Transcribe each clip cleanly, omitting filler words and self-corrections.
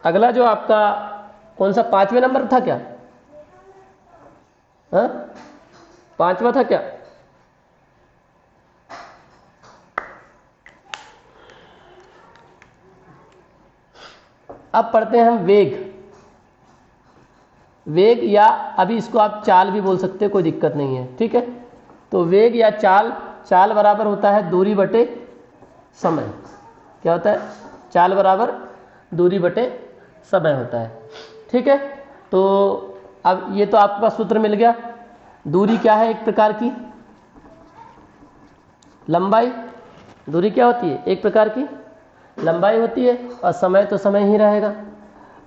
अगला जो आपका कौन सा 5वें नंबर था क्या? हाँ 5वां था क्या? अब पढ़ते हैं हम वेग। वेग या अभी इसको आप चाल भी बोल सकते हो, कोई दिक्कत नहीं है, ठीक है। तो वेग या चाल, चाल बराबर होता है दूरी बटे समय। क्या होता है? चाल बराबर दूरी बटे समय होता है, ठीक है। तो अब ये तो आपके पास सूत्र मिल गया। दूरी क्या है? एक प्रकार की लंबाई। दूरी क्या होती है? एक प्रकार की लंबाई होती है, और समय तो समय ही रहेगा।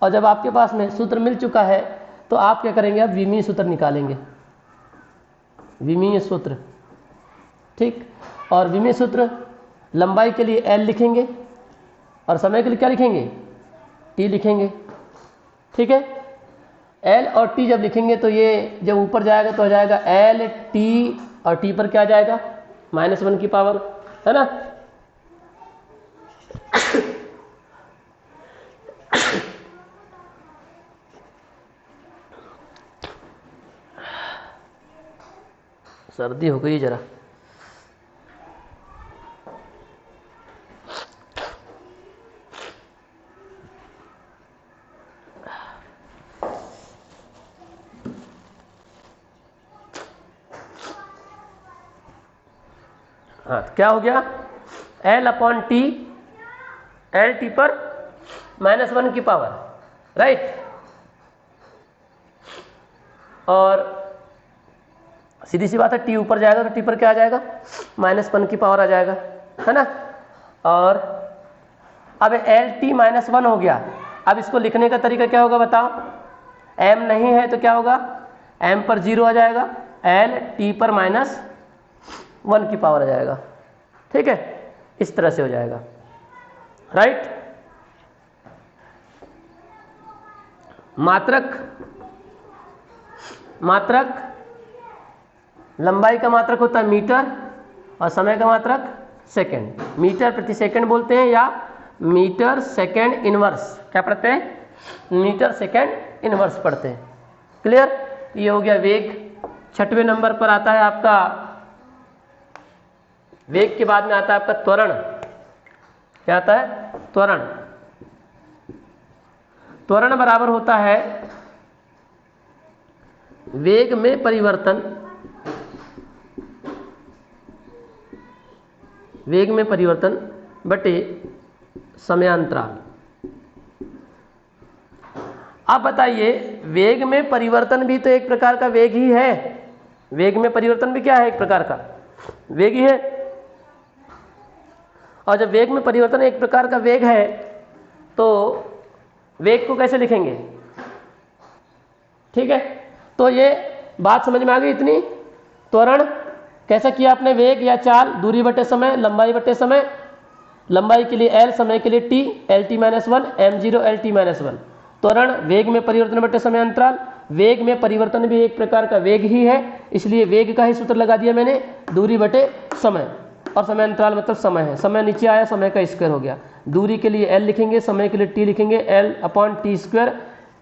और जब आपके पास में सूत्र मिल चुका है तो आप क्या करेंगे? अब विमीय सूत्र निकालेंगे, विमीय सूत्र, ठीक। और विमीय सूत्र लंबाई के लिए L लिखेंगे और समय के लिए क्या लिखेंगे? T लिखेंगे, ठीक है। L और T जब लिखेंगे तो ये जब ऊपर जाएगा तो हो जाएगा L T, और T पर क्या आ जाएगा? -1 की पावर, है ना। सर्दी हो गई जरा। हाँ क्या हो गया? L/T, LT पर -1 की पावर, राइट। और सीधी सी बात है, T ऊपर जाएगा तो T पर क्या आ जाएगा? -1 की पावर आ जाएगा, है ना। और अब LT -1 हो गया। अब इसको लिखने का तरीका क्या होगा बताओ? M नहीं है तो क्या होगा? M पर 0 आ जाएगा, LT पर -1 की पावर आ जाएगा, ठीक है। इस तरह से हो जाएगा, राइट। मात्रक, मात्रक लंबाई का मात्रक होता है मीटर, और समय का मात्रक सेकंड। मीटर प्रति सेकंड बोलते हैं, या मीटर सेकंड इनवर्स। क्या पढ़ते हैं? मीटर सेकंड इनवर्स पढ़ते हैं। क्लियर? ये हो गया वेग। 6वें नंबर पर आता है आपका, वेग के बाद में आता है आपका त्वरण। क्या आता है? त्वरण। त्वरण बराबर होता है वेग में परिवर्तन, वेग में परिवर्तन बटे समयांतराल। अब बताइए, वेग में परिवर्तन भी तो एक प्रकार का वेग ही है। वेग में परिवर्तन भी क्या है? एक प्रकार का वेग ही है। और जब वेग में परिवर्तन एक प्रकार का वेग है तो वेग को कैसे लिखेंगे? ठीक है, तो ये बात समझ में आ गई इतनी। त्वरण कैसा किया आपने? वेग या चाल, दूरी बटे समय, लंबाई बटे समय। लंबाई के लिए L, समय के लिए T, LT -1, M0 LT -1। त्वरण वेग में परिवर्तन बटे समय अंतराल। वेग में परिवर्तन भी एक प्रकार का वेग ही है, इसलिए वेग का ही सूत्र लगा दिया मैंने, दूरी बटे समय। और समय अंतराल मतलब समय है, समय नीचे आया, समय का स्क्वायर हो गया। दूरी के लिए L लिखेंगे, समय के लिए T लिखेंगे, L/T²।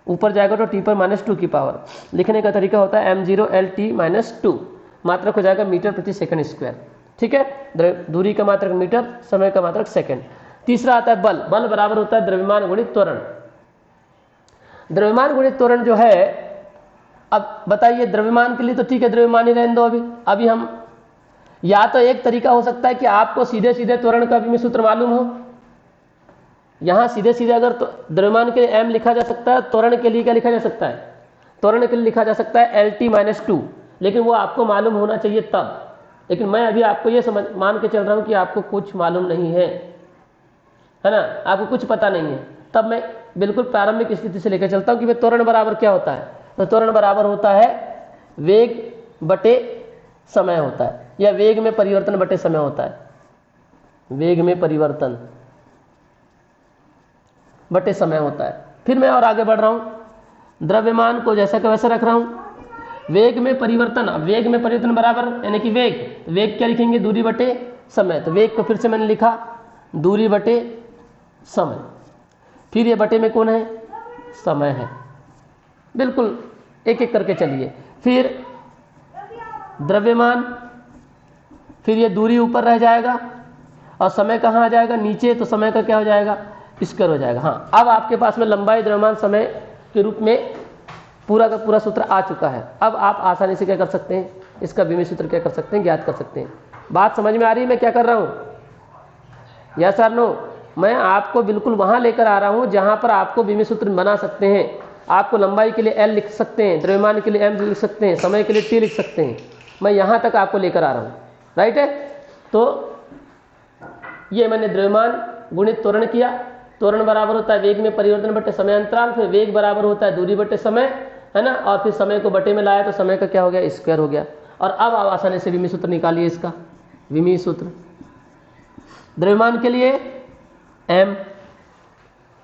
ऊपर जाएगा तो T पर -2 की पावर। लिखने का तरीका होता है M0 LT -2। मात्रक हो जाएगा मीटर प्रति सेकंड स्क्वायर, ठीक है। दूरी का मात्रक मीटर, समय का मात्रक सेकंड। तीसरा आता है बल। बल बराबर होता है द्रव्यमान गुणित त्वरण। द्रव्यमान गुणित त्वरण जो है, अब बताइए, द्रव्यमान के लिए तो ठीक है, द्रव्यमान ही रहने दो। अभी हम, या तो एक तरीका हो सकता है कि आपको सीधे सीधे त्वरण का भी सूत्र मालूम हो। यहां सीधे सीधे अगर तो द्रव्यमान के लिए M लिखा जा सकता है, त्वरण के लिए क्या लिखा जा सकता है? त्वरण के लिए लिखा जा सकता है LT -2, लेकिन वो आपको मालूम होना चाहिए तब। लेकिन मैं अभी आपको ये समझ मान के चल रहा हूं कि आपको कुछ मालूम नहीं है ना, आपको कुछ पता नहीं है, तब मैं बिल्कुल प्रारंभिक स्थिति से लेकर चलता हूं कि त्वरण बराबर क्या होता है। तो त्वरण बराबर होता है वेग बटे समय होता है, या वेग में परिवर्तन बटे समय होता है। वेग में परिवर्तन बटे समय होता है। फिर मैं और आगे बढ़ रहा हूं, द्रव्यमान को जैसा का वैसा रख रहा हूं। वेग में परिवर्तन, वेग में परिवर्तन बराबर यानी कि वेग, वेग क्या लिखेंगे? दूरी बटे समय। तो वेग को फिर से मैंने लिखा दूरी बटे समय। फिर ये बटे में कौन है? समय है। बिल्कुल एक एक करके चलिए। फिर द्रव्यमान, फिर ये दूरी ऊपर रह जाएगा और समय कहाँ आ जाएगा, नीचे, तो समय का क्या हो जाएगा, स्क्वायर हो जाएगा। हाँ, अब आपके पास में लंबाई, द्रव्यमान, समय के रूप में पूरा का पूरा सूत्र आ चुका है। अब आप आसानी से क्या कर सकते हैं, इसका विमीय सूत्र क्या कर सकते हैं, ज्ञात कर सकते हैं। बात समझ में आ रही है मैं क्या कर रहा हूँ? यस और नो? मैं आपको बिल्कुल वहाँ लेकर आ रहा हूँ जहाँ पर आपको विमीय सूत्र बना सकते हैं। आपको लंबाई के लिए L लिख सकते हैं, द्रव्यमान के लिए M लिख सकते हैं, समय के लिए T लिख सकते हैं। मैं यहाँ तक आपको लेकर आ रहा हूँ, राइट है। तो ये मैंने द्रव्यमान गुणित त्वरण किया। त्वरण बराबर होता है वेग में परिवर्तन बटे समय अंतराल, फिर वेग बराबर होता है दूरी बटे समय, है ना, और फिर समय को बटे में लाया तो समय का क्या हो गया, स्क्वायर हो गया। और अब आप आसानी से विमीय सूत्र निकालिए इसका। विमीय सूत्र द्रव्यमान के लिए M,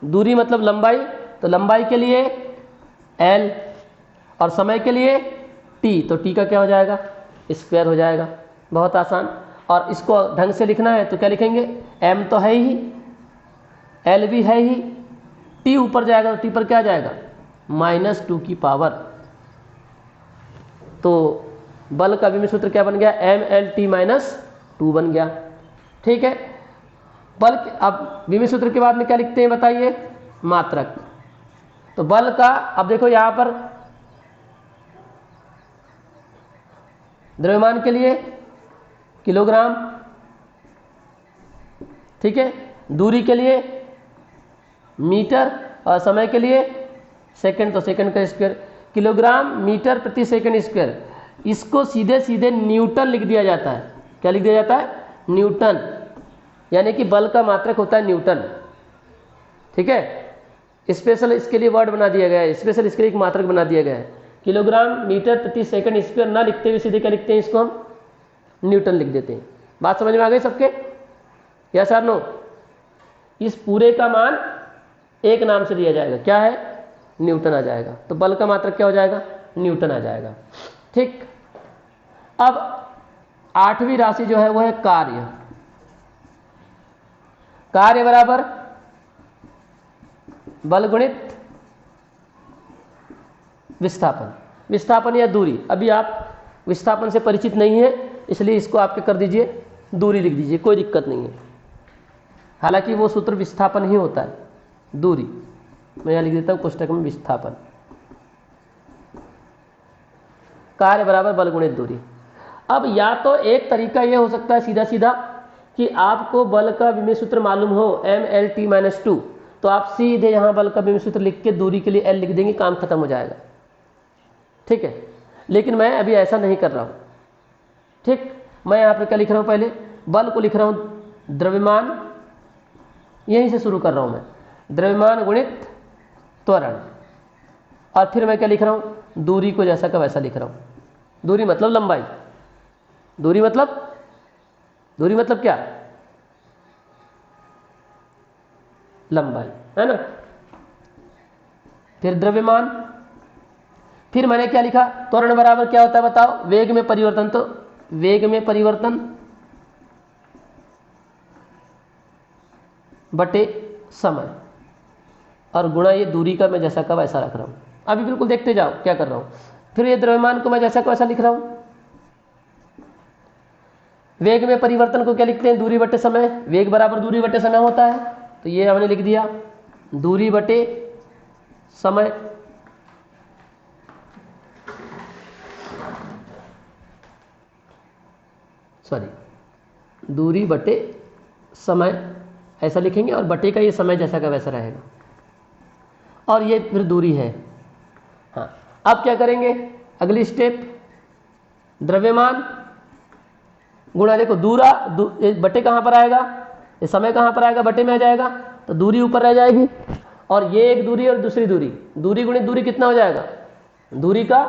दूरी मतलब लंबाई, तो लंबाई के लिए L, और समय के लिए T, तो T का क्या हो जाएगा, स्क्वायर हो जाएगा। बहुत आसान। और इसको ढंग से लिखना है तो क्या लिखेंगे, M तो है ही, L भी है ही, T ऊपर जाएगा तो T पर क्या आ जाएगा, -2 की पावर। तो बल का विमीय सूत्र क्या बन गया, MLT-2 बन गया। ठीक है। बल, अब विमीय सूत्र के बाद में क्या लिखते हैं बताइए, मात्रक। तो बल का, अब देखो यहां पर द्रव्यमान के लिए किलोग्राम, ठीक है, दूरी के लिए मीटर, और समय के लिए सेकंड, तो सेकंड का स्क्वायर। किलोग्राम मीटर प्रति सेकंड स्क्वायर, इसको सीधे सीधे न्यूटन लिख दिया जाता है। क्या लिख दिया जाता है, न्यूटन, यानी कि बल का मात्रक होता है न्यूटन। ठीक है, स्पेशल इसके लिए वर्ड बना दिया गया है, स्पेशल इसके लिए एक मात्रक बना दिया गया है। किलोग्राम मीटर प्रति सेकंड स्क्वायर ना लिखते हुए सीधे क्या लिखते हैं, इसको हम न्यूटन लिख देते हैं। बात समझ में आ गई सबके, यस और नो? इस पूरे का मान एक नाम से दिया जाएगा, क्या है, न्यूटन आ जाएगा। तो बल का मात्रक क्या हो जाएगा, न्यूटन आ जाएगा। ठीक। अब 8वीं राशि जो है वो है कार्य। कार्य बराबर बल गुणित विस्थापन। विस्थापन या दूरी, अभी आप विस्थापन से परिचित नहीं है इसलिए इसको आपके कर दीजिए, दूरी लिख दीजिए, कोई दिक्कत नहीं है। हालांकि वो सूत्र विस्थापन ही होता है, दूरी मैं यहां लिख देता हूं पुस्तक में, विस्थापन। कार्य बराबर बल गुणित दूरी। अब या तो एक तरीका यह हो सकता है सीधा सीधा कि आपको बल का विमीय सूत्र मालूम हो MLT-2, तो आप सीधे यहां बल का विमीय सूत्र लिख के दूरी के लिए L लिख देंगे, काम खत्म हो जाएगा। ठीक है, लेकिन मैं अभी ऐसा नहीं कर रहा हूं। ठीक, मैं यहां पर क्या लिख रहा हूं, पहले बल को लिख रहा हूं द्रव्यमान, यहीं से शुरू कर रहा हूं मैं, द्रव्यमान गुणित त्वरण, और फिर मैं क्या लिख रहा हूं, दूरी को जैसा का वैसा लिख रहा हूं। दूरी मतलब लंबाई, दूरी मतलब क्या, लंबाई, है ना। फिर द्रव्यमान, फिर मैंने क्या लिखा, त्वरण बराबर क्या होता है बताओ, वेग में परिवर्तन, तो वेग में परिवर्तन बटे समय, और गुणा ये दूरी का मैं जैसा का वैसा रख रहा हूं। अभी बिल्कुल देखते जाओ क्या कर रहा हूं। फिर ये द्रव्यमान को मैं जैसा का वैसा लिख रहा हूं। वेग में परिवर्तन को क्या लिखते हैं, दूरी बटे समय, वेग बराबर दूरी बटे समय होता है, तो ये हमने लिख दिया दूरी बटे समय। दूरी बटे समय ऐसा लिखेंगे, और बटे का ये समय जैसा का वैसा रहेगा, और ये फिर दूरी है। हाँ, अब क्या करेंगे, अगली स्टेप, द्रव्यमान गुणा, देखो दूरा बटे कहाँ पर आएगा, ये समय कहाँ पर आएगा, बटे में आ जाएगा, तो दूरी ऊपर रह जाएगी, और ये एक दूरी और दूसरी दूरी, दूरी गुणित दूरी कितना हो जाएगा, दूरी का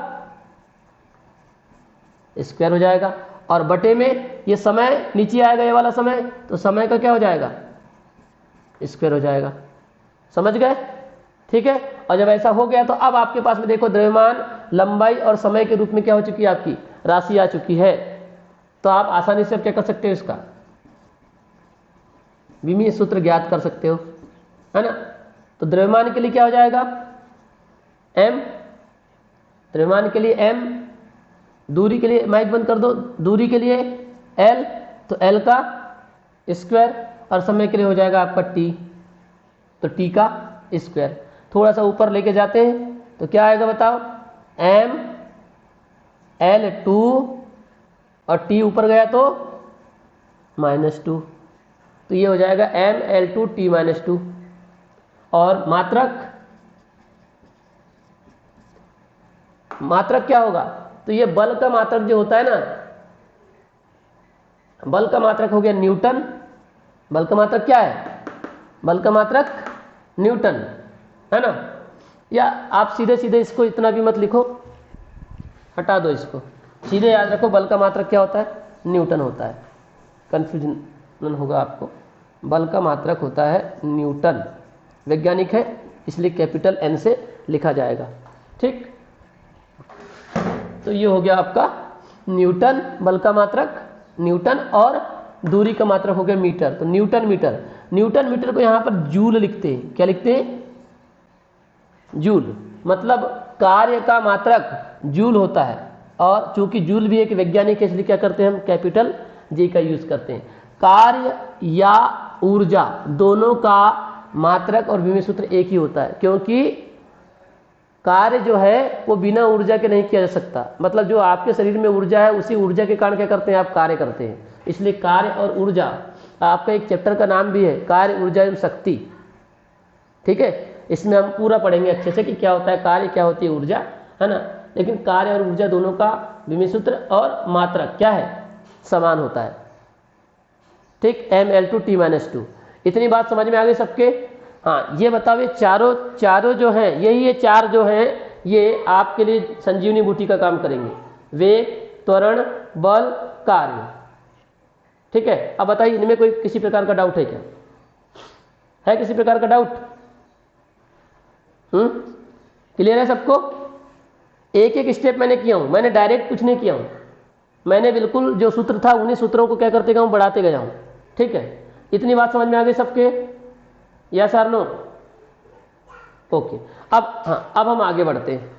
स्क्वायर हो जाएगा, और बटे में ये समय नीचे आएगा, ये वाला समय, तो समय का क्या हो जाएगा, स्क्वायर हो जाएगा। समझ गए? ठीक है। और जब ऐसा हो गया तो अब आपके पास में देखो द्रव्यमान, लंबाई और समय के रूप में क्या हो चुकी है, आपकी राशि आ चुकी है। तो आप आसानी से क्या कर सकते हो, इसका विमीय सूत्र ज्ञात कर सकते हो, है ना। तो द्रव्यमान के लिए क्या हो जाएगा, m, द्रव्यमान के लिए m, दूरी के लिए माइक बंद कर दो, दूरी के लिए l, तो l का स्क्वायर, और समय के लिए हो जाएगा आपका t, तो t का स्क्वायर। थोड़ा सा ऊपर लेके जाते हैं तो क्या आएगा बताओ, m L2 और t ऊपर गया तो -2, तो ये हो जाएगा m L2 t-2। और मात्रक क्या होगा, तो ये बल का मात्रक जो होता है ना, बल का मात्रक हो गया न्यूटन। बल का मात्रक क्या है, बल का मात्रक न्यूटन, है ना। या आप सीधे सीधे इसको इतना भी मत लिखो, हटा दो इसको, सीधे याद रखो बल का मात्रक क्या होता है, न्यूटन होता है, कंफ्यूजन होगा आपको। बल का मात्रक होता है न्यूटन, वैज्ञानिक है इसलिए कैपिटल N से लिखा जाएगा, ठीक। तो ये हो गया आपका न्यूटन, बल का मात्रक न्यूटन, और दूरी का मात्रक हो गया मीटर, तो न्यूटन मीटर। न्यूटन मीटर को यहाँ पर जूल लिखते हैं, क्या लिखते हैं, जूल, मतलब कार्य का मात्रक जूल होता है। और चूंकि जूल भी एक वैज्ञानिक है इसलिए क्या करते हैं हम, कैपिटल J का यूज करते हैं। कार्य या ऊर्जा दोनों का मात्रक और विभव सूत्र एक ही होता है, क्योंकि कार्य जो है वो बिना ऊर्जा के नहीं किया जा सकता। मतलब जो आपके शरीर में ऊर्जा है उसी ऊर्जा के कारण क्या करते हैं आप, कार्य करते हैं। इसलिए कार्य और ऊर्जा, आपका एक चैप्टर का नाम भी है कार्य ऊर्जा एवं शक्ति, ठीक है। इसमें हम पूरा पढ़ेंगे अच्छे से कि क्या होता है कार्य, क्या होती है ऊर्जा, है ना। लेकिन कार्य और ऊर्जा दोनों का विभव सूत्र और मात्रक क्या है, समान होता है, ठीक। mL2 t-2, इतनी बात समझ में आ गई सबके। हाँ, ये बताओ ये चारों जो हैं, यही ये चार जो हैं ये आपके लिए संजीवनी बूटी का काम करेंगे, वेग, त्वरण, बल, कार्य, ठीक है। अब बताइए इनमें कोई किसी प्रकार का डाउट है क्या, है किसी प्रकार का डाउट, क्लियर है सबको। एक एक स्टेप मैंने किया हूं, मैंने डायरेक्ट कुछ नहीं किया हूं, मैंने बिल्कुल जो सूत्र था उन्हीं सूत्रों को क्या करते गया हूं, बढ़ाते गया हूं, ठीक है। इतनी बात समझ में आ गई सबके, यस और नो, ओके। अब हाँ, अब हम आगे बढ़ते हैं।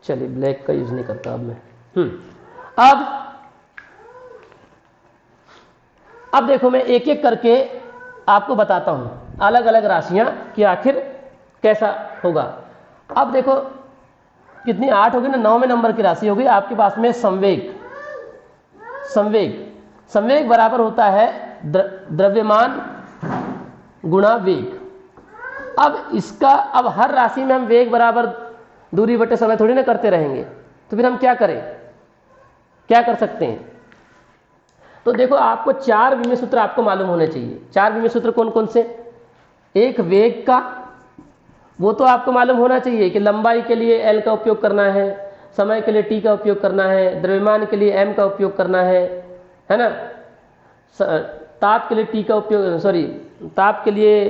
चलिए ब्लैक का यूज नहीं करता अब मैं। अब देखो मैं एक एक करके आपको बताता हूं अलग अलग राशियां कि आखिर कैसा होगा। अब देखो कितनी 8 हो गई ना, 9वें नंबर की राशि होगी आपके पास में संवेग। संवेग बराबर होता है द्रव्यमान गुणा वेग। अब इसका अब हर राशि में हम वेग बराबर दूरी बटे समय थोड़ी ना करते रहेंगे, तो फिर हम क्या करें, क्या कर सकते हैं। तो देखो आपको 4 विमेय सूत्र आपको मालूम होने चाहिए। 4 विमेय सूत्र कौन कौन से? एक वेग का, वो तो आपको मालूम होना चाहिए कि लंबाई के लिए एल का उपयोग करना है, समय के लिए टी का उपयोग करना है, द्रव्यमान के लिए एम का उपयोग करना है ना, ताप के लिए टी का उपयोग ताप के लिए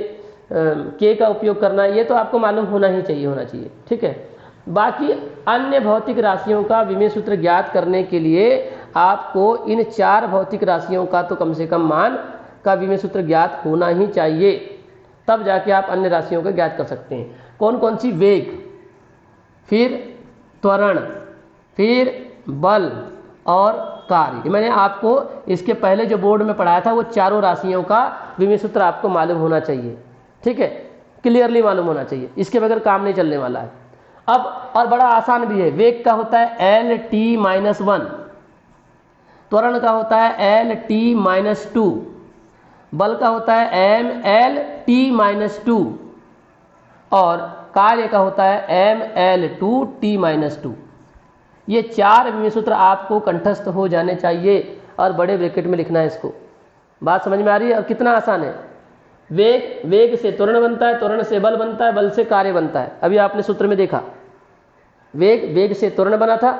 के का उपयोग करना है, ये तो आपको मालूम होना चाहिए। ठीक है। बाकी अन्य भौतिक राशियों का विमेय सूत्र ज्ञात करने के लिए आपको इन 4 भौतिक राशियों का तो कम से कम मान का विमेय सूत्र ज्ञात होना ही चाहिए, तब जाके आप अन्य राशियों को ज्ञात कर सकते हैं। कौन कौन सी? वेग, फिर त्वरण, फिर बल और कार्य। मैंने आपको इसके पहले जो बोर्ड में पढ़ाया था वो चारों राशियों का विमेय सूत्र आपको मालूम होना चाहिए। ठीक है, क्लियरली मालूम होना चाहिए, इसके बगैर काम नहीं चलने वाला है। अब और बड़ा आसान भी है। वेग का होता है LT-1, त्वरण का होता है LT-2, बल का होता है MLT-2 और कार्य का होता है ML2T-2। ये 4 विमेय सूत्र आपको कंठस्थ हो जाने चाहिए और बड़े ब्रैकेट में लिखना है इसको। बात समझ में आ रही है? और कितना आसान है। वेग से त्वरण बनता है, त्वरण से बल बनता है, बल से कार्य बनता है। अभी आपने सूत्र में देखा, वेग से त्वरण बना था,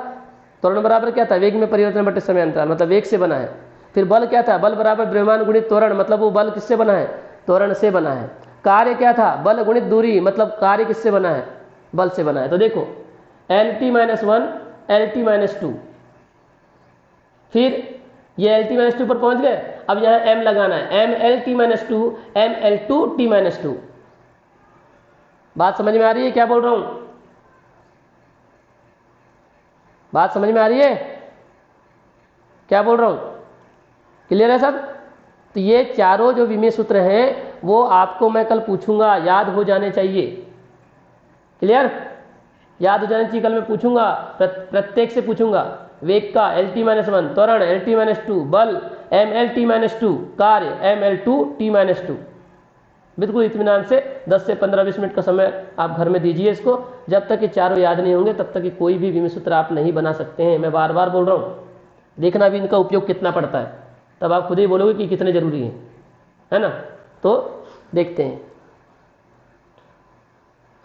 त्वरण बराबर क्या था? वेग में परिवर्तन बटे समय अंतराल, मतलब वेग से बना है। फिर बल क्या था? बल बराबर द्रव्यमान गुणित त्वरण, मतलब वो बल किससे बना है? त्वरण से बना है। कार्य क्या था? बल गुणित दूरी, मतलब कार्य किससे बना है? बल से बना है। तो देखो LT-1 LT-2, फिर ये LT-2 पर पहुंच गए। अब यहां m लगाना है, MLT-2 ML2T-2। बात समझ में आ रही है क्या बोल रहा हूं? बात समझ में आ रही है क्या बोल रहा हूं? क्लियर है सब? तो ये चारों जो विमेय सूत्र हैं वो आपको मैं कल पूछूंगा, याद हो जाने चाहिए। क्लियर? याद हो जाने चाहिए, कल मैं पूछूंगा, प्रत्येक से पूछूंगा। वेग का LT-1, त्वरण LT-2, बल MLT-2, कार्य ML2T-2। बिल्कुल इत्मीनान से 10 से 15-20 मिनट का समय आप घर में दीजिए इसको। जब तक ये चारों याद नहीं होंगे तब तक ये कोई भी विमेय सूत्र आप नहीं बना सकते हैं। मैं बार बार बोल रहा हूँ, देखना भी इनका उपयोग कितना पड़ता है, तब आप खुद ही बोलोगे कि कितने जरूरी है ना। तो देखते हैं,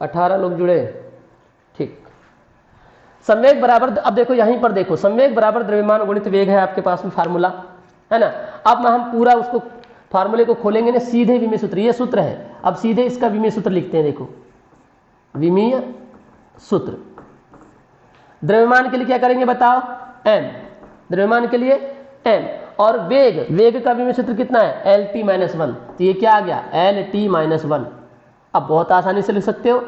18 लोग जुड़े, ठीक। संवेग बराबर, अब देखो यहीं पर देखो, संवेग बराबर द्रव्यमान गुणित वेग है आपके पास में फार्मूला, है ना। अब हम पूरा उसको फार्मूले को खोलेंगे ना, सीधे विमेय सूत्र, ये सूत्र है। अब सीधे इसका विमेय सूत्र लिखते हैं। देखो विमेय सूत्र, द्रव्यमान के लिए क्या करेंगे बताओ? m, द्रव्यमान के लिए m, और वेग का विमेय सूत्र कितना है? LT-1। तो ये क्या आ गया? LT-1। अब बहुत आसानी से लिख सकते हो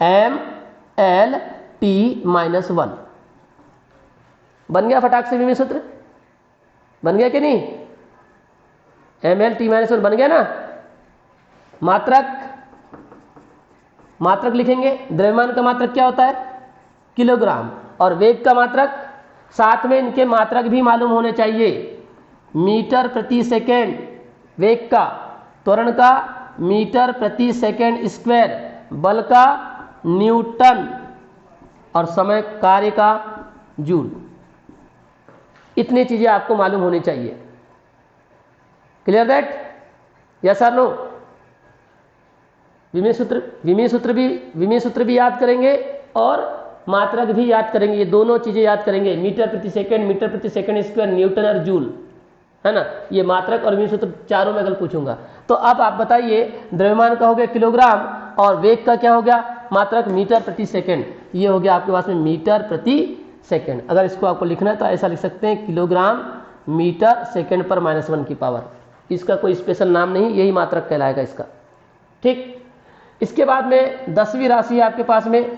MLT-1 बन गया फटाक से विमेय सूत्र, बन गया कि नहीं? MLT-1 बन गया ना। मात्रक लिखेंगे, द्रव्यमान का मात्रक क्या होता है? किलोग्राम, और वेग का मात्रक, साथ में इनके मात्रक भी मालूम होने चाहिए। मीटर प्रति सेकेंड वेग का, त्वरण का मीटर प्रति सेकेंड स्क्वायर, बल का न्यूटन, और समय कार्य का जूल। इतनी चीजें आपको मालूम होनी चाहिए। Clear that? यस और नो? विमेय सूत्र भी याद करेंगे और मात्रक भी याद करेंगे। ये दोनों चीजें याद करेंगे, मीटर प्रति सेकंड स्क्वायर, न्यूटन और जूल, है ना। ये मात्रक और विमेय सूत्र चारों में कल पूछूंगा। तो अब आप बताइए, द्रव्यमान का हो गया किलोग्राम और वेग का क्या हो गया? मात्रक मीटर प्रति सेकंड। ये हो गया आपके पास में मीटर प्रति सेकंड। अगर इसको आपको लिखना है तो ऐसा लिख सकते हैं, किलोग्राम मीटर सेकंड पर -1 की पावर। इसका कोई स्पेशल नाम नहीं, यही मात्रक कहलाएगा इसका, ठीक। इसके बाद में 10वीं राशि है आपके पास में,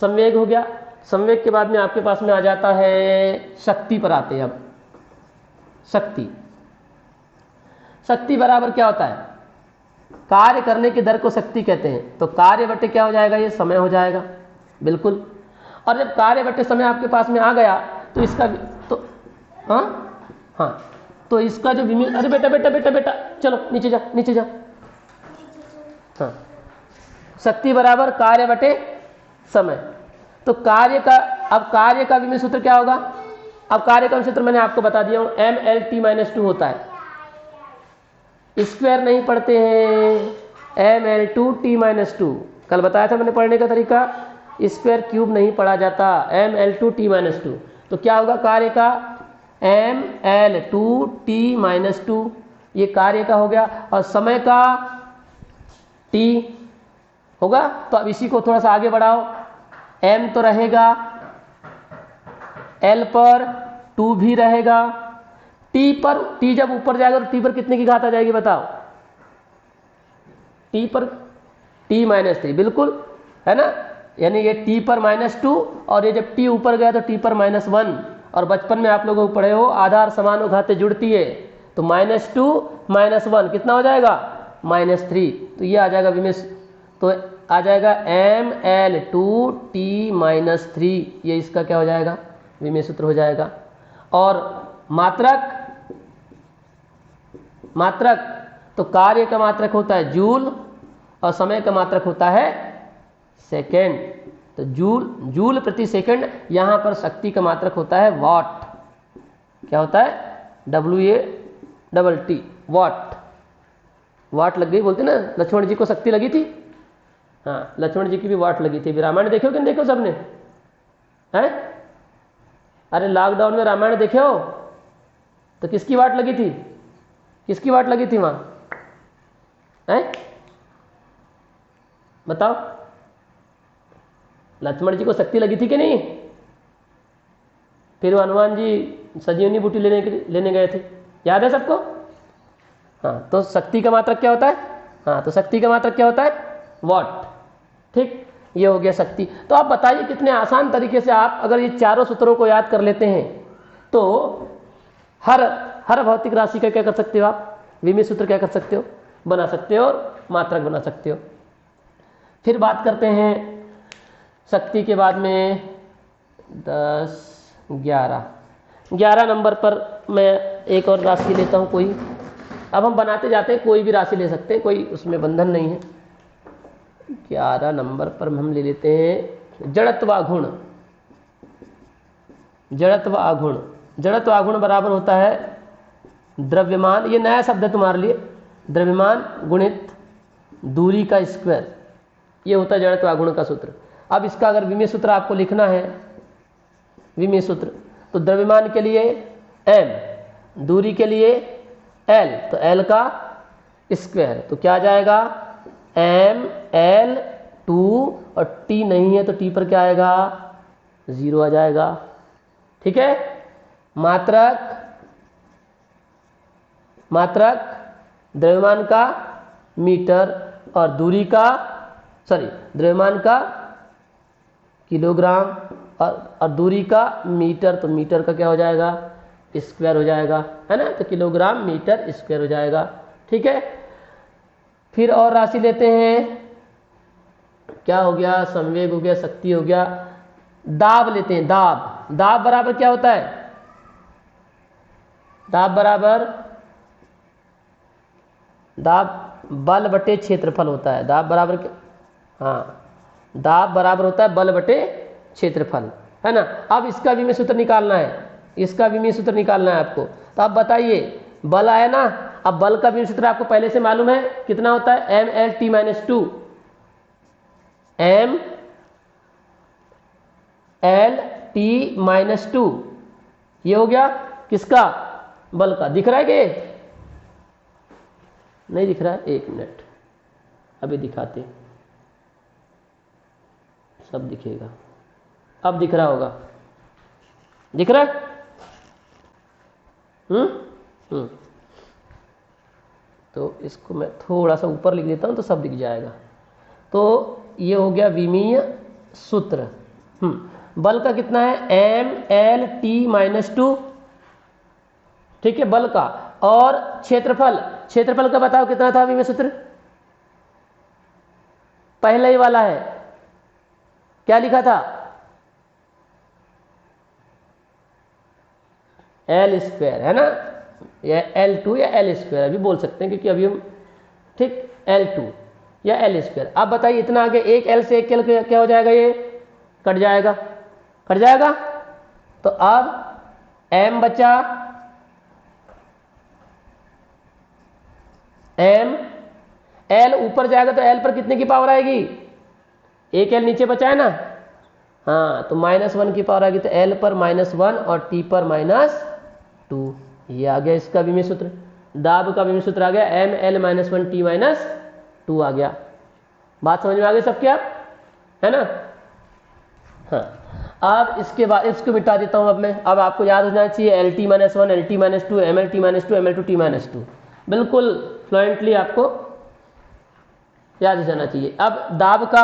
संवेग हो गया। संवेग के बाद में आपके पास में आ जाता है शक्ति पर आते हैं। अब शक्ति, शक्ति बराबर क्या होता है? कार्य करने की दर को शक्ति कहते हैं। तो कार्य बटे क्या हो जाएगा? ये समय हो जाएगा, बिल्कुल। और जब कार्य बटे समय आपके पास में आ गया तो इसका तो हाँ तो इसका जो विमीय, अरे बेटा बेटा बेटा बेटा चलो नीचे जा, नीचे जा। हाँ, शक्ति बराबर कार्य बटे समय। तो कार्य का, अब कार्य का विमीय सूत्र क्या होगा? अब कार्य का सूत्र मैंने आपको बता दिया हूं, mL_t-2 होता है। स्क्वायर नहीं पढ़ते हैं, mL2t-2 कल बताया था मैंने पढ़ने का तरीका। स्क्वायर क्यूब नहीं पढ़ा जाता, mL2t-2। तो क्या होगा कार्य का? mL2t-2, ये कार्य का हो गया। और समय का t होगा। तो अब इसी को थोड़ा सा आगे बढ़ाओ, m तो रहेगा, l पर 2 भी रहेगा, t पर, t जब ऊपर जाएगा तो t पर कितने की घात आ जाएगी बताओ? t पर t-3, बिल्कुल है ना। यानी ये t पर -2 और ये जब t ऊपर गया तो t पर -1। और बचपन में आप लोगों को पढ़े हो आधार समानुघाते जुड़ती है, तो -2 -1 कितना हो जाएगा? -3। तो ये आ जाएगा विमेय, तो आ जाएगा mL2t-3, ये इसका क्या हो जाएगा? विमेय सूत्र हो जाएगा। और मात्रक, मात्रक तो कार्य का मात्रक होता है जूल और समय का मात्रक होता है सेकेंड। तो जूल प्रति सेकंड, यहां पर शक्ति का मात्रक होता है वाट। क्या होता है? WAT, वाट। वाट लग गई बोलते ना, लक्ष्मण जी को शक्ति लगी थी। हाँ, लक्ष्मण जी की भी वाट लगी थी। रामायण देखो कि नहीं देखो सबने? हैं? अरे लॉकडाउन में रामायण देखे हो? तो किसकी वाट लगी थी? किसकी वाट लगी थी वहां? हैं? बताओ। लक्ष्मण जी को शक्ति लगी थी कि नहीं? फिर हनुमान जी संजीवनी बूटी लेने गए थे, याद है सबको? हाँ, तो शक्ति का मात्रक क्या होता है? हाँ, तो शक्ति का मात्रक क्या होता है? वाट। ठीक, ये हो गया शक्ति। तो आप बताइए कितने आसान तरीके से आप अगर ये चारों सूत्रों को याद कर लेते हैं तो हर भौतिक राशि का क्या कर सकते हो आप? विमीय सूत्र क्या कर सकते हो? बना सकते हो और मात्रक बना सकते हो। फिर बात करते हैं शक्ति के बाद में 10, 11 नंबर पर मैं एक और राशि लेता हूं कोई। अब हम बनाते जाते हैं, कोई भी राशि ले सकते हैं, कोई उसमें बंधन नहीं है। 11 नंबर पर हम ले लेते हैं जड़त्वाघूर्ण। जड़त्वाघूर्ण, जड़त्वाघूर्ण बराबर होता है द्रव्यमान, ये नया शब्द है तुम्हारे लिए, द्रव्यमान गुणित दूरी का स्क्वायर। ये होता है जड़त्वाघूर्ण का सूत्र। अब इसका अगर विमीय सूत्र आपको लिखना है, विमीय सूत्र, तो द्रव्यमान के लिए m, दूरी के लिए l, तो l का स्क्वायर। तो क्या आ जाएगा? mL2 और t नहीं है तो t पर क्या आएगा? 0 आ जाएगा। ठीक है। मात्रक, मात्रक द्रव्यमान का मीटर और दूरी का, द्रव्यमान का किलोग्राम और दूरी का मीटर, तो मीटर का क्या हो जाएगा? स्क्वायर हो जाएगा, है ना। तो किलोग्राम मीटर स्क्वायर हो जाएगा। ठीक है। फिर और राशि लेते हैं, क्या हो गया? संवेग हो गया, शक्ति हो गया। दाब लेते हैं, दाब। दाब बराबर क्या होता है? दाब बराबर, दाब बल बटे क्षेत्रफल होता है। दाब बराबर क्या? हाँ, दाब बराबर होता है बल बटे क्षेत्रफल, है ना। अब इसका विमीय सूत्र निकालना है, इसका विमीय सूत्र निकालना है आपको। तो आप बताइए, बल आया ना, अब बल का विमीय सूत्र आपको पहले से मालूम है, कितना होता है? mL_t-2, mL_t-2, ये हो गया किसका? बल का। दिख रहा है कि नहीं दिख रहा है? एक मिनट, अभी दिखाते, सब दिखेगा। अब दिख रहा होगा, दिख रहा है? तो इसको मैं थोड़ा सा ऊपर लिख देता हूं तो सब दिख जाएगा। तो ये हो गया विमीय सूत्र। बल का कितना है, एम एल टी माइनस 2, ठीक है, बल का। और क्षेत्रफल, क्षेत्रफल का बताओ कितना था विमेय सूत्र, पहला ही वाला है, क्या लिखा था, एल स्क्वायर, है ना, या L2 या एल स्क्वायर अभी बोल सकते हैं, क्योंकि अभी हम, ठीक, L2 या एल स्क्वायर। अब बताइए इतना आगे, एक एल से एक एल क्या हो जाएगा, ये कट जाएगा, कट जाएगा। तो अब m बचा, m, l ऊपर जाएगा तो l पर कितने की पावर आएगी, एक l नीचे बचा है ना, हाँ, तो -1 की पावर आएगी, तो l पर -1 और t पर -2। ये आ गया इसका विमेय सूत्र, दाब का विमेय सूत्र आ गया, m l -1 t -2 आ गया। बात समझ में आ गई सबके, आप, है ना। हाँ, अब इसके बाद इसको मिटा देता हूं अब मैं। अब आपको याद हो जाना चाहिए LT -1 LT -2 MLT -2 ML2 T -2, बिल्कुल फ्लुएंटली आपको याद हो जाना चाहिए। अब दाब का,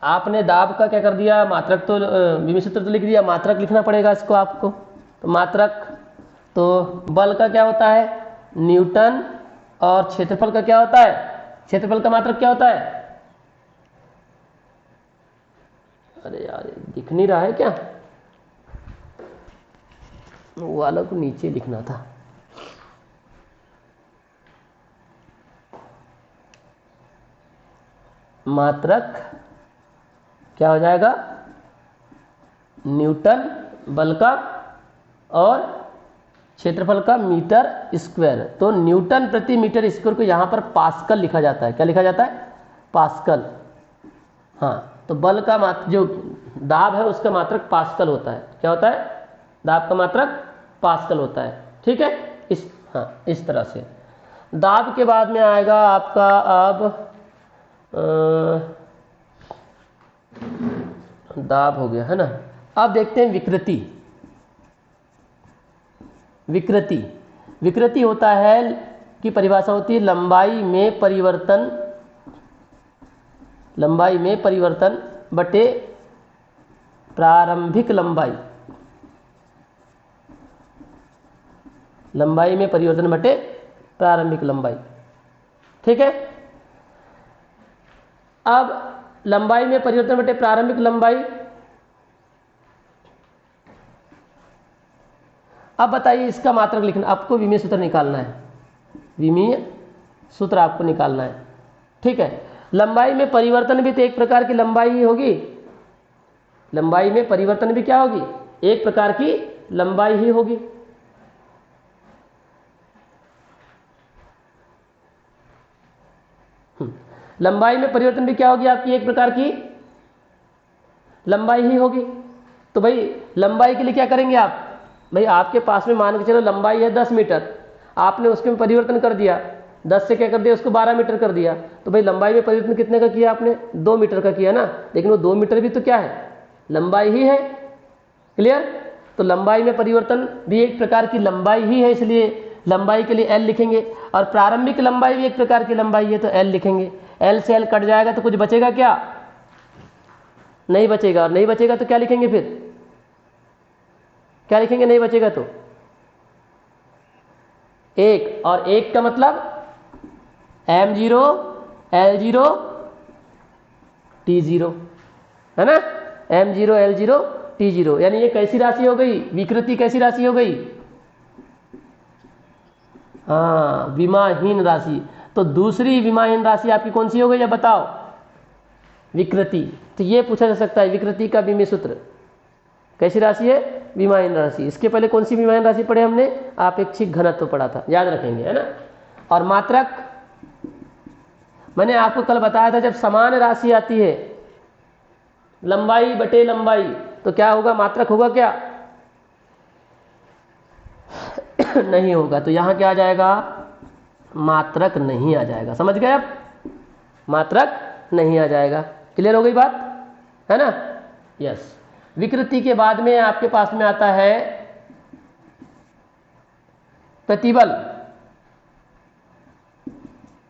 आपने दाब का क्या कर दिया, मात्रक तो विमेय सूत्र तो लिख दिया, मात्रक लिखना पड़ेगा इसको आपको। तो मात्रक, तो बल का क्या होता है, न्यूटन, और क्षेत्रफल का क्या होता है, क्षेत्रफल का मात्रक क्या होता है, अरे यार दिख नहीं रहा है क्या, वो वाला को नीचे लिखना था, मात्रक क्या हो जाएगा, न्यूटन बल का और क्षेत्रफल का मीटर स्क्वायर। तो न्यूटन प्रति मीटर स्क्वायर को यहां पर पास्कल लिखा जाता है, क्या लिखा जाता है, पास्कल। हाँ, तो बल का जो दाब है उसका मात्रक पास्कल होता है, क्या होता है, दाब का मात्रक पास्कल होता है, ठीक है। हाँ, इस तरह से दाब के बाद में आएगा आपका, अब दाब हो गया, है ना। अब देखते हैं विकृति। विकृति, विकृति होता है की परिभाषा होती है लंबाई में परिवर्तन, लंबाई में परिवर्तन बटे प्रारंभिक लंबाई, लंबाई में परिवर्तन बटे प्रारंभिक लंबाई, ठीक है। अब लंबाई में परिवर्तन बटे प्रारंभिक लंबाई, अब बताइए इसका मात्रक लिखना, आपको विमेय सूत्र निकालना है, विमेय सूत्र आपको निकालना है, ठीक है। लंबाई में परिवर्तन भी तो एक प्रकार की लंबाई ही होगी, लंबाई में परिवर्तन भी क्या होगी, एक प्रकार की लंबाई ही होगी। लंबाई में परिवर्तन भी क्या होगी आपकी, एक प्रकार की लंबाई ही होगी। तो भाई लंबाई के लिए क्या करेंगे आप, भाई आपके पास में मान के चलो लंबाई है 10 मीटर, आपने उसके परिवर्तन कर दिया, 10 से क्या कर दिया, उसको 12 मीटर कर दिया, तो भाई लंबाई में परिवर्तन कितने का किया आपने, 2 मीटर का किया ना, लेकिन वो 2 मीटर भी तो क्या है, लंबाई ही है, क्लियर। तो लंबाई में परिवर्तन भी एक प्रकार की लंबाई ही है, इसलिए लंबाई के लिए L लिखेंगे, और प्रारंभिक लंबाई भी एक प्रकार की लंबाई है, तो L लिखेंगे। L से L कट जाएगा तो कुछ बचेगा क्या, नहीं बचेगा, और नहीं बचेगा तो क्या लिखेंगे, फिर क्या लिखेंगे, नहीं बचेगा तो 1, और 1 का मतलब M0 L0 T0, है ना, M0 L0 T0, यानी ये कैसी राशि हो गई, विकृति कैसी राशि हो गई, हाँ, विमाहीन राशि। तो दूसरी विमाहीन राशि आपकी कौन सी हो गई, अब बताओ, विकृति। तो ये पूछा जा सकता है विकृति का विमेय सूत्र कैसी राशि है, विमाहीन राशि। इसके पहले कौन सी विमाहीन राशि पढ़े हमने, आपेक्षिक घनत्व पढ़ा था, याद रखेंगे, है ना। और मात्रक मैंने आपको कल बताया था, जब समान राशि आती है लंबाई बटे लंबाई, तो क्या होगा, मात्रक होगा क्या नहीं होगा। तो यहां क्या आ जाएगा, मात्रक नहीं आ जाएगा, समझ गए आप, मात्रक नहीं आ जाएगा। क्लियर हो गई बात, है ना, यस। विकृति के बाद में आपके पास में आता है प्रतिबल।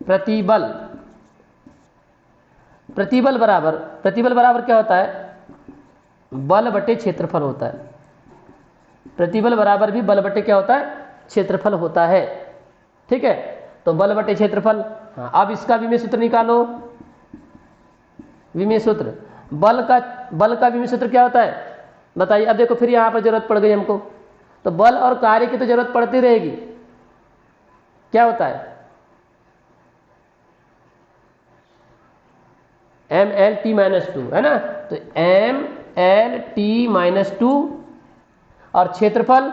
प्रतिबल, प्रतिबल बराबर, प्रतिबल बराबर क्या होता है, बल बटे क्षेत्रफल होता है। प्रतिबल बराबर भी बल बटे क्या होता है, क्षेत्रफल होता है। ठीक है, तो बल बटे क्षेत्रफल। हाँ, अब इसका विमेय सूत्र निकालो। विमेय सूत्र, बल का विमेय सूत्र क्या होता है बताइए। अब देखो फिर यहां पर जरूरत पड़ गई हमको, तो बल और कार्य की तो जरूरत पड़ती रहेगी। क्या होता है, M L T minus two, है ना। तो M L T minus two और क्षेत्रफल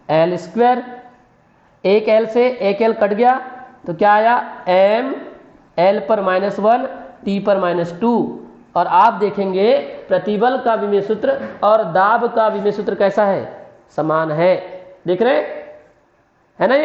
एल स्क्वायर। एक एल से एक एल कट गया तो क्या आया, एम एल पर माइनस वन टी पर माइनस टू। और आप देखेंगे प्रतिबल का विमेय सूत्र और दाब का विमेय सूत्र कैसा है, समान है। देख रहे है ना।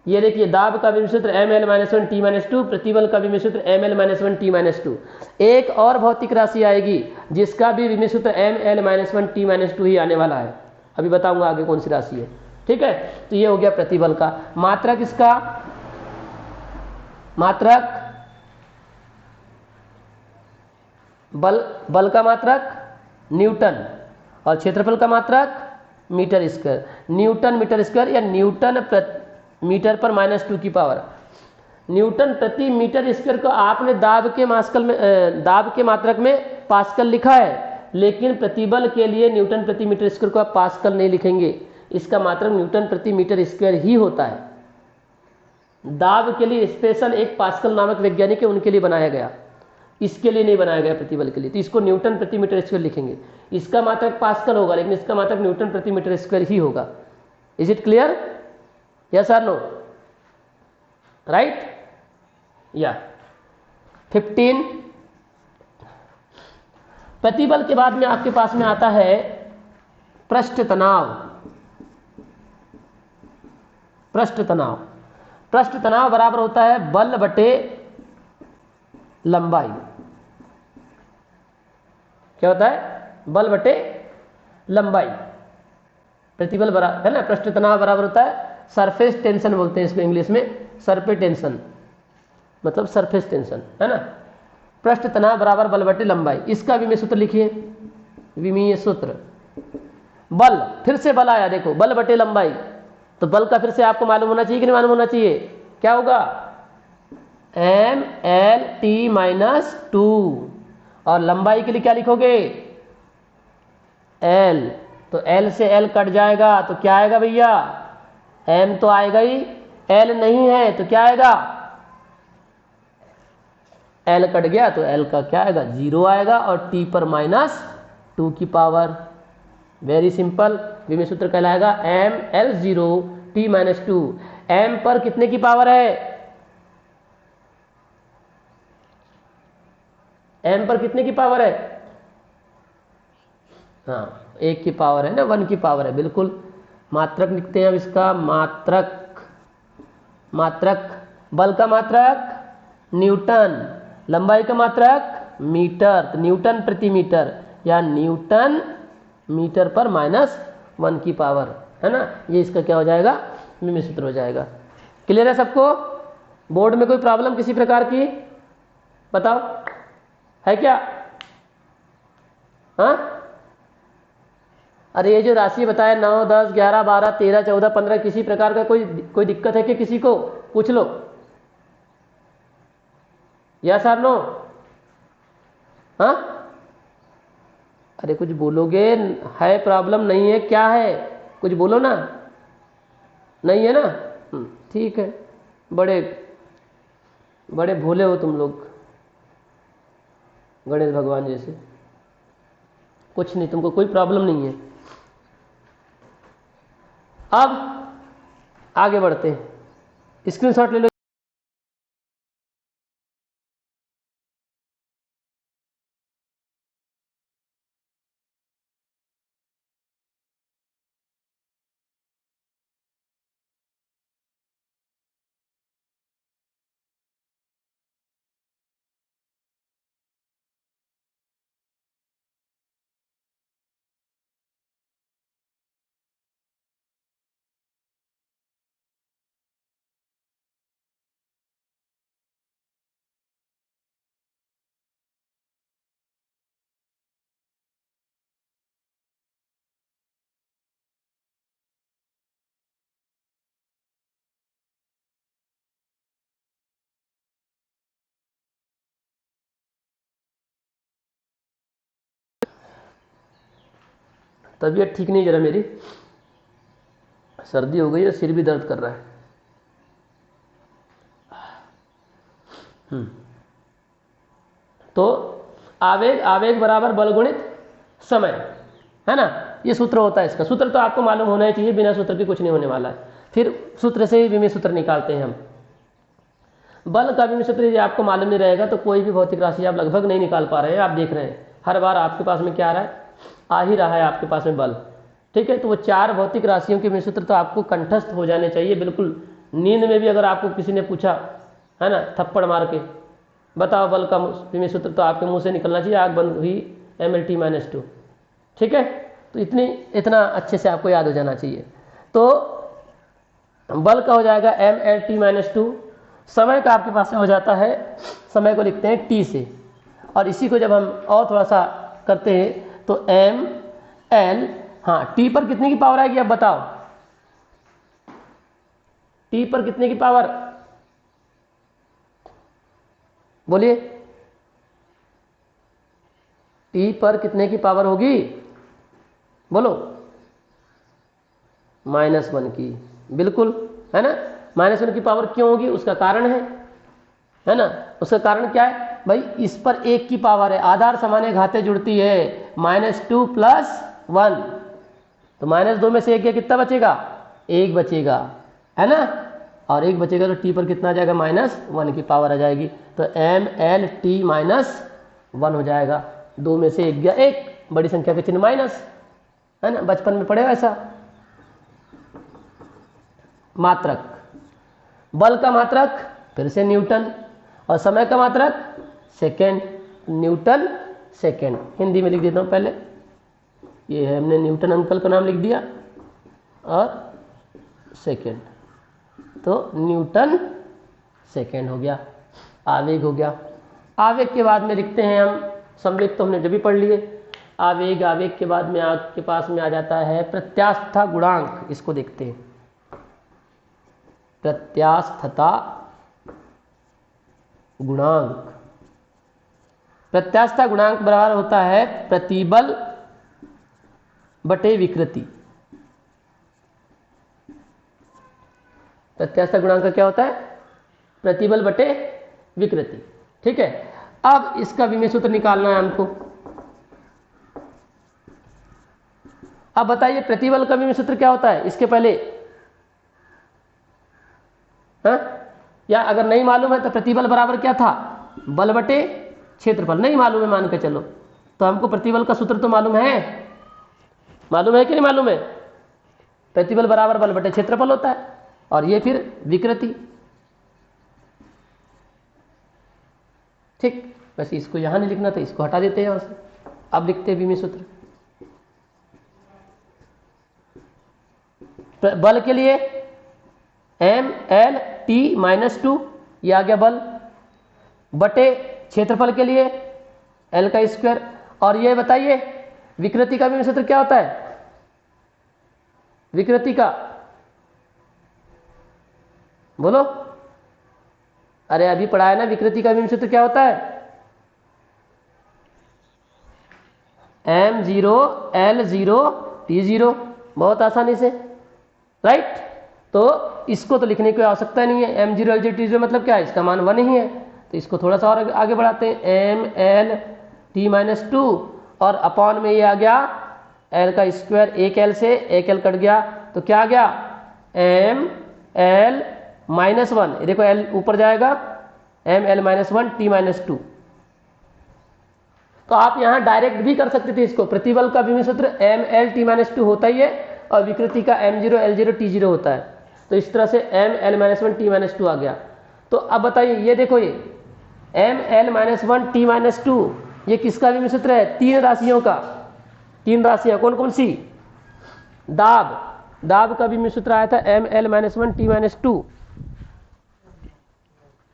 ये देखिए, दाब का विमेय सूत्र M L minus one T minus two, प्रतिबल का विमेय सूत्र M L minus one T minus two. एक और भौतिक राशि आएगी जिसका भी विमेय सूत्र M L minus one T minus two ही आने वाला है। अभी बताऊंगा आगे कौन सी राशि है। ठीक है, तो ये हो गया प्रतिबल का। मात्रक इसका, मात्रक बल का मात्रक न्यूटन और क्षेत्रफल का मात्रक metre square. Newton metre square या न्यूटन मीटर पर माइनस टू की पावर। न्यूटन प्रति मीटर स्क्वायर को आपने दाब के मात्रक में पास्कल लिखा है, लेकिन प्रतिबल के लिए न्यूटन प्रति मीटर स्क्वायर को आप पास्कल नहीं लिखेंगे। इसका मात्रक न्यूटन प्रति मीटर स्क्वायर ही होता है। दाब के लिए स्पेशल एक पास्कल नामक वैज्ञानिक है, उनके लिए बनाया गया, इसके लिए नहीं बनाया गया प्रतिबल के लिए। तो इसको न्यूटन प्रति मीटर स्क्वायर लिखेंगे। इसका मात्रक पास्कल होगा, लेकिन इसका मात्रक न्यूटन प्रति मीटर स्क्वायर ही होगा। इज इट क्लियर, यस और नो, राइट। या 15, प्रतिबल के बाद में आपके पास में आता है पृष्ठ तनाव। पृष्ठ तनाव, पृष्ठ तनाव बराबर होता है बल बटे लंबाई। क्या होता है, बल बटे लंबाई। प्रतिबल बराबर है ना, पृष्ठ तनाव बराबर होता है सरफेस टेंशन, बोलते हैं इसको इंग्लिश में सरफेस टेंशन, मतलब सरफेस टेंशन, है ना। पृष्ठ तनाव बराबर बल बटे लंबाई। इसका विमेय सूत्र लिखिए। विमेय सूत्र, बल, फिर से बल आया, देखो बल बटे लंबाई, तो बल का फिर से आपको मालूम होना चाहिए कि नहीं मालूम होना चाहिए। क्या होगा, M L T minus two. और लंबाई के लिए क्या लिखोगे, एल। तो एल से एल कट जाएगा तो क्या आएगा भैया, एम तो आएगा ही, एल नहीं है तो क्या आएगा, एल कट गया तो एल का क्या आएगा, जीरो आएगा, और टी पर माइनस टू की पावर। वेरी सिंपल, विमेय सूत्र कहलाएगा M L zero T minus two. M पर कितने की पावर है, एम पर कितने की पावर है, हाँ एक की पावर है ना, वन की पावर है, बिल्कुल। मात्रक लिखते हैं अब इसका, मात्रक, मात्रक, बल का मात्रक न्यूटन, लंबाई का मात्रक मीटर, तो न्यूटन प्रति मीटर या न्यूटन मीटर पर माइनस वन की पावर, है ना। ये इसका क्या हो जाएगा, विमेय सूत्र हो जाएगा। क्लियर है सबको, बोर्ड में कोई प्रॉब्लम किसी प्रकार की बताओ, है क्या, हाँ। अरे ये जो राशि बताया 9, 10, 11, 12, 13, 14, 15, किसी प्रकार का कोई दिक्कत है कि किसी को पूछ लो, यस और नो, हाँ। अरे कुछ बोलोगे, है प्रॉब्लम, नहीं है, क्या है, कुछ बोलो ना, नहीं है ना, ठीक है। बड़े बड़े भोले हो तुम लोग, गणेश भगवान जैसे। कुछ नहीं, तुमको कोई प्रॉब्लम नहीं है। अब आगे बढ़ते हैं, स्क्रीनशॉट ले लो। तबीयत ठीक नहीं जरा मेरी, सर्दी हो गई है, सिर भी दर्द कर रहा है। तो आवेग आवेग बराबर बल गुणित समय, है ना, ये सूत्र होता है इसका। सूत्र तो आपको मालूम होना ही चाहिए, बिना सूत्र के कुछ नहीं होने वाला है। फिर सूत्र से ही विमीय सूत्र निकालते हैं हम। बल का विमीय सूत्र यदि आपको मालूम नहीं रहेगा तो कोई भी भौतिक राशि आप लगभग नहीं निकाल पा रहे हैं। आप देख रहे हैं हर बार आपके पास में क्या आ रहा है, आ ही रहा है आपके पास में बल। ठीक है, तो वो 4 भौतिक राशियों के विमीय सूत्र तो आपको कंठस्थ हो जाने चाहिए बिल्कुल। नींद में भी अगर आपको किसी ने पूछा, है ना, थप्पड़ मार के, बताओ बल का विमीय सूत्र, तो आपके मुंह से निकलना चाहिए आग बंद हुई mLT-2। ठीक है, तो इतना अच्छे से आपको याद हो जाना चाहिए। तो बल का हो जाएगा mLT-2। समय का आपके पास में हो जाता है, समय को लिखते हैं t से, और इसी को जब हम और थोड़ा सा करते हैं तो mL, हाँ, t पर कितने की पावर आएगी अब बताओ, t पर कितने की पावर, बोलिए, t पर कितने की पावर होगी, बोलो, -1 की, बिल्कुल, है ना। -1 की पावर क्यों होगी, उसका कारण है ना। उसका कारण क्या है भाई, इस पर 1 की पावर है, आधार समाने घाते जुड़ती है, -2 + 1, तो -2 में से 1 गया, कितना बचेगा, 1 बचेगा, है ना, और 1 बचेगा तो t पर कितना आ जाएगा, -1 की पावर आ जाएगी, तो mLT-1 हो जाएगा। 2 में से 1 गया 1, बड़ी संख्या के चिन्ह माइनस, है ना, बचपन में पढ़े ऐसा। मात्रक, बल का मात्रक फिर से न्यूटन, और समय का मात्रक सेकेंड, न्यूटन सेकेंड। हिंदी में लिख देता हूँ पहले, ये है, हमने न्यूटन अंकल का नाम लिख दिया, और सेकेंड, तो न्यूटन सेकेंड हो गया। आवेग हो गया। आवेग के बाद में लिखते हैं हम, संवेग तो हमने जब भी पढ़ लिए। आवेग, आवेग के बाद में आपके पास में आ जाता है प्रत्यास्थता गुणांक, इसको देखते हैं। प्रत्यास्थता गुणांक, प्रत्यास्थता गुणांक बराबर होता है प्रतिबल बटे विकृति। प्रत्यास्थता गुणांक का क्या होता है, प्रतिबल बटे विकृति। ठीक है, अब इसका विमीय सूत्र निकालना है हमको। अब बताइए प्रतिबल का विमीय सूत्र क्या होता है, इसके पहले, हाँ, या अगर नहीं मालूम है तो प्रतिबल बराबर क्या था, बल बटे क्षेत्रफल। नहीं मालूम है मान के चलो, तो हमको प्रतिबल का सूत्र तो मालूम है कि नहीं मालूम है, प्रतिबल बराबर बल बटे क्षेत्रफल होता है, और ये फिर विकृति। ठीक, वैसे इसको यहां नहीं लिखना था, इसको हटा देते हैं यहां से। अब लिखते हैं विमीय सूत्र। बल के लिए mLT-2, ये आ गया बल, बटे क्षेत्रफल के लिए L का स्क्वायर। और ये बताइए विकृति का विमीय सूत्र क्या होता है, विकृति का, बोलो, अरे अभी पढ़ा है ना, विकृति का विमीय सूत्र क्या होता है, m0L0T0, बहुत आसानी से, राइट। तो इसको तो लिखने की आवश्यकता नहीं है, m0L0T0 मतलब क्या है, इसका मान 1 ही है, तो इसको थोड़ा सा और आगे बढ़ाते हैं, mLT-2, और अपॉन में ये आ गया L का स्क्वायर, एक L से एक L कट गया, तो क्या आ गया, mL-1, देखो L ऊपर जाएगा, mL-1T-2। तो आप यहां डायरेक्ट भी कर सकते थे इसको, प्रतिबल का विमीय सूत्र mLT-2 होता ही है, और विकृति का m0L0T0 होता है, तो इस तरह से mL-1T-2 आ गया। तो अब बताइए, ये देखो, ये mL-1T-2 ये किसका विमीय सूत्र है, 3 राशियों का। 3 राशियां कौन कौन सी, दाब का विमीय सूत्र आया था mL-1T-2,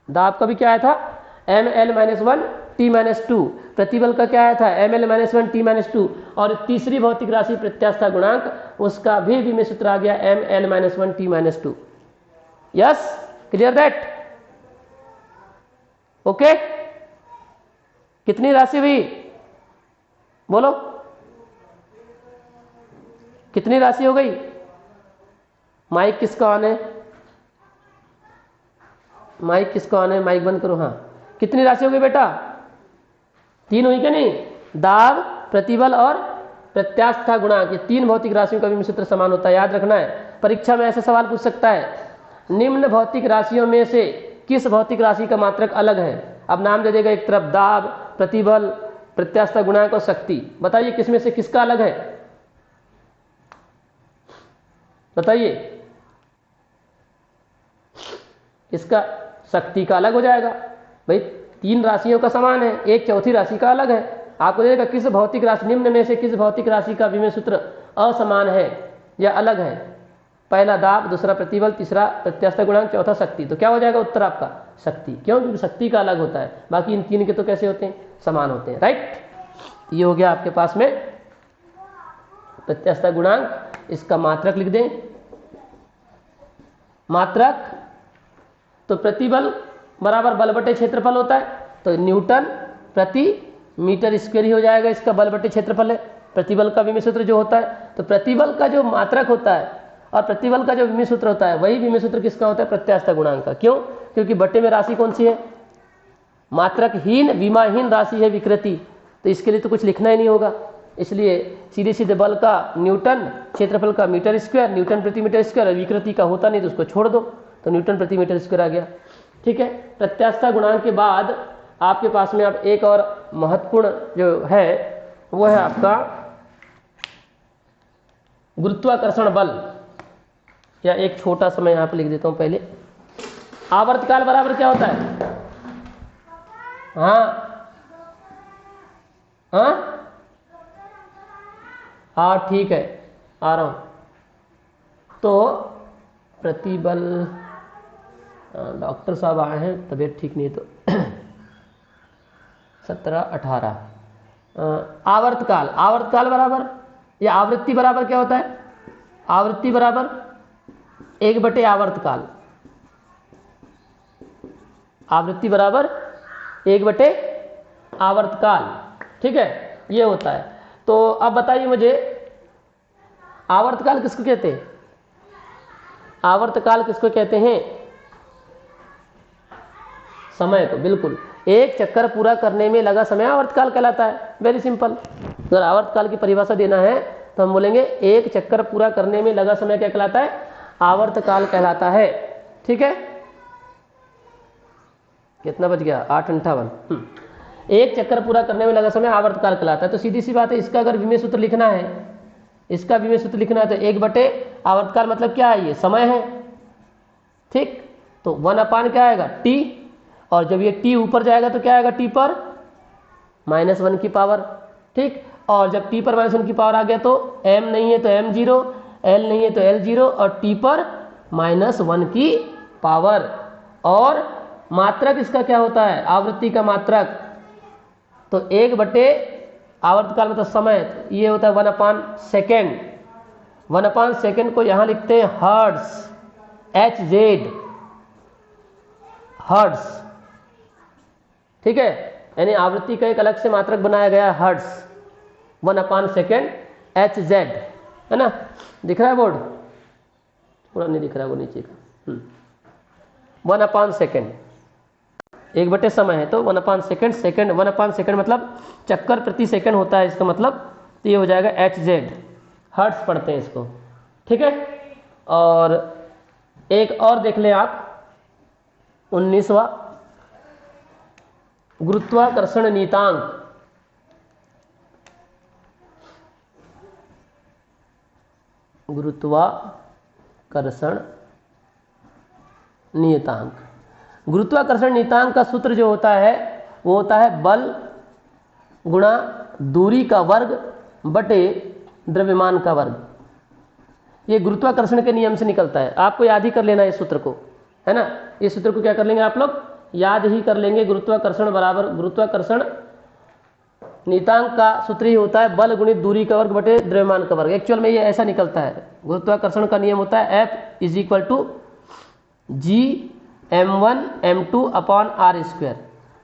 दाब का भी क्या आया था, mL-1T-2। प्रतिबल का क्या आया था, mL-1T-2। और तीसरी भौतिक राशि प्रत्यास्थता गुणांक, उसका भी विमीय सूत्र आ गया mL-1T-2। Yes, clear that, okay. कितनी राशि हुई, बोलो, कितनी राशि हो गई? माइक किसका ऑन है? माइक किसका ऑन है? माइक बंद करो। हाँ, कितनी राशि हो गई बेटा? 3 हुई क्या नहीं? दाब, प्रतिबल और प्रत्यास्था गुणांक, ये 3 भौतिक राशियों का विमित सूत्र समान होता है, याद रखना है। परीक्षा में ऐसा सवाल पूछ सकता है, निम्न भौतिक राशियों में से किस भौतिक राशि का मात्रक अलग है? अब नाम दे देगा एक तरफ दाब, प्रतिबल, प्रत्यास्था गुणांक और शक्ति। बताइए किसमें से किसका अलग है? बताइए, इसका शक्ति का अलग हो जाएगा भाई, 3 राशियों का समान है, 1/4 राशि का अलग है। आपको देगा किस भौतिक राशि, निम्न में से किस भौतिक राशि का विमेय सूत्र असमान है या अलग है? पहला दाब, दूसरा प्रतिबल, तीसरा प्रत्यास्था गुणांक, चौथा शक्ति। तो क्या हो जाएगा उत्तर आपका? शक्ति। क्यों? क्योंकि शक्ति का अलग होता है, बाकी इन 3 के तो कैसे होते हैं? समान होते हैं, राइट। ये हो गया आपके पास में प्रत्यास्था गुणांक। इसका मात्रक लिख दें। मात्रक तो प्रतिबल बराबर बल बटे क्षेत्रफल होता है, तो न्यूटन प्रति मीटर स्क्वायर ही हो जाएगा, इसका बल बटे क्षेत्रफल है प्रतिबल का विमेय सूत्र जो होता है। तो प्रतिबल का जो मात्रक होता है और प्रतिबल का जो विमेय सूत्र होता है, वही विमेय सूत्र किसका होता है? प्रत्यास्था गुणांक का। क्यों? क्योंकि बटे में राशि कौन सी है? मात्रकहीन विमाहीन राशि है विकृति, तो इसके लिए तो कुछ लिखना ही नहीं होगा, इसलिए सीधे सीधे बल का न्यूटन, क्षेत्रफल का मीटर स्क्वायर, न्यूटन प्रति मीटर स्क्वायर, विकृति का होता नहीं तो उसको छोड़ दो, तो न्यूटन प्रति मीटर स्क्वायर आ गया। ठीक है। प्रत्यास्था गुणांक के बाद आपके पास में अब एक और महत्वपूर्ण जो है वो है आपका गुरुत्वाकर्षण बल, या एक छोटा सा मैं यहाँ पे लिख देता हूँ पहले। आवर्तकाल बराबर क्या होता है? हाँ ठीक है, आ रहा हूँ। तो प्रतिबल, डॉक्टर साहब आए हैं, तबीयत ठीक नहीं है तो 17-18 आवर्तकाल। आवर्तकाल बराबर या आवृत्ति बराबर क्या होता है? आवृत्ति बराबर 1 बटे आवर्तकाल। आवृत्ति बराबर 1 बटे आवर्तकाल। ठीक है, ये होता है। तो अब बताइए मुझे, आवर्तकाल किसको कहते हैं? आवर्तकाल किसको कहते हैं? समय को, बिल्कुल। एक चक्कर पूरा करने में लगा समय आवर्तकाल कहलाता है। Very simple. अगर आवर्तकाल की परिभाषा देना है तो हम बोलेंगे एक चक्कर पूरा करने में लगा समय क्या कहलाता है? आवर्तकाल कहलाता है। ठीक है, कितना बच गया? 8:58। एक चक्कर पूरा करने में लगा समय आवर्तकाल कहलाता है। तो सीधी सी बात है, इसका अगर विमेय सूत्र लिखना है, इसका विमेय सूत्र लिखना है तो 1 बटे आवर्तकाल मतलब क्या है? ये समय है। ठीक, तो 1 क्या आएगा? टी, और जब ये टी ऊपर जाएगा तो क्या आएगा? टी पर -1 की पावर। ठीक, और जब टी पर -1 की पावर आ गया तो m नहीं है तो m0, l नहीं है तो l0, और टी पर -1 की पावर। और मात्रक इसका क्या होता है? आवृत्ति का मात्रक। तो 1 बटे आवर्तकाल मतलब समय, ये होता है 1/सेकेंड। 1/सेकेंड को यहां लिखते हैं हर्ट्ज, HZ, हर्ट्ज। ठीक है, यानी आवृत्ति का एक अलग से मात्रक बनाया गया है हर्ट्ज। 1/सेकेंड HZ, है ना? दिख रहा है बोर्ड? थोड़ा नहीं दिख रहा है वो नीचे का। 1/सेकेंड 1 बटे समय है तो 1/सेकेंड। सेकेंड 1/सेकेंड मतलब चक्कर प्रति सेकेंड होता है इसका मतलब, तो ये हो जाएगा HZ, हर्ट्ज पढ़ते हैं इसको। ठीक है, और एक और देख लें आप, 19वां गुरुत्वाकर्षण नियतांक। गुरुत्वाकर्षण नियतांक। गुरुत्वाकर्षण नियतांक का सूत्र जो होता है वो होता है बल गुणा दूरी का वर्ग बटे द्रव्यमान का वर्ग। ये गुरुत्वाकर्षण के नियम से निकलता है, आपको याद ही कर लेना इस सूत्र को, है ना? इस सूत्र को क्या कर लेंगे आप लोग? याद ही कर लेंगे। गुरुत्वाकर्षण बराबर गुरुत्वाकर्षण नियतांक का सूत्र ही होता है बल गुणित दूरी का वर्ग बटे द्रव्यमान का वर्ग। एक्चुअल में ये ऐसा निकलता है, गुरुत्वाकर्षण का नियम होता है F = Gm1m2/r²।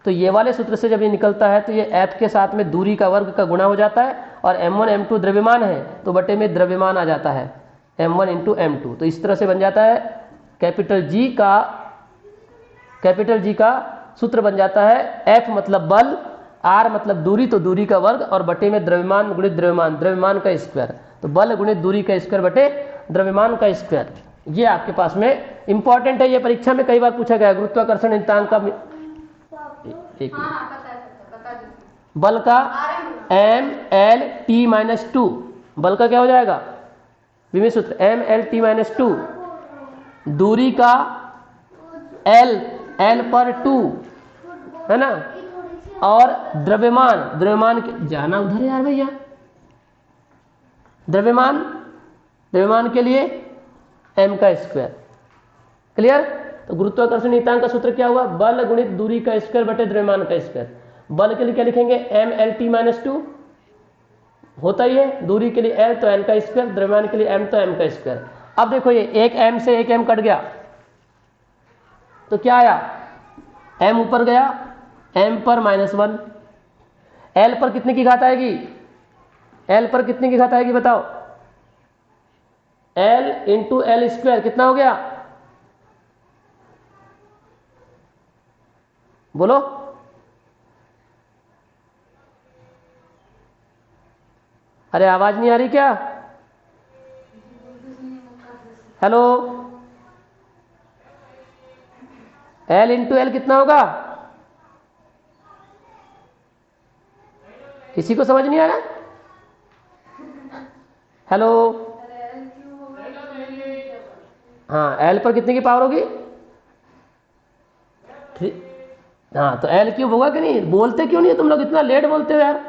तो ये वाले सूत्र से जब ये निकलता है तो ये F के साथ में दूरी का वर्ग का गुणा हो जाता है और m1 m2 द्रव्यमान है तो बटे में द्रव्यमान आ जाता है m1 इंटू m2। तो इस तरह से बन जाता है कैपिटल G का सूत्र बन जाता है F मतलब बल, R मतलब दूरी तो दूरी का वर्ग और बटे में द्रव्यमान गुणित द्रव्यमान का स्क्वायर। तो बल गुणित दूरी का स्क्वायर बटे द्रव्यमान का स्क्वायर। ये आपके पास में इंपॉर्टेंट है, ये परीक्षा में कई बार पूछा गया। गुरुत्वाकर्षण नियतांक का एक बल का MLT-2, बल का क्या हो जाएगा विमीय सूत्र MLT-2, दूरी का L पर 2 है ना, और द्रव्यमान के जाना उधर यार भैया, द्रव्यमान के लिए m का स्क्वायर। क्लियर। तो गुरुत्वाकर्षण नियतांक का सूत्र क्या हुआ, बल गुणित दूरी का स्क्वायर बटे द्रव्यमान का स्क्वायर। बल के लिए क्या लिखेंगे MLT-2 होता ही है, दूरी के लिए L तो L का स्क्वायर, द्रव्यमान के लिए m तो m का स्क्वायर। अब देखो ये एक m से एक m कट गया तो क्या आया, m ऊपर गया, m पर -1, L पर कितने की घात आएगी, L पर कितने की घात आएगी बताओ, L इंटू L स्क्वायर कितना हो गया, बोलो। अरे आवाज नहीं आ रही क्या, हेलो। L इंटू L कितना होगा, किसी को समझ नहीं आ रहा, हेलो। हाँ L पर कितने की पावर होगी, 3। हाँ तो L क्यूब होगा कि नहीं, बोलते क्यों नहीं है तुम लोग, इतना लेट बोलते हो यार।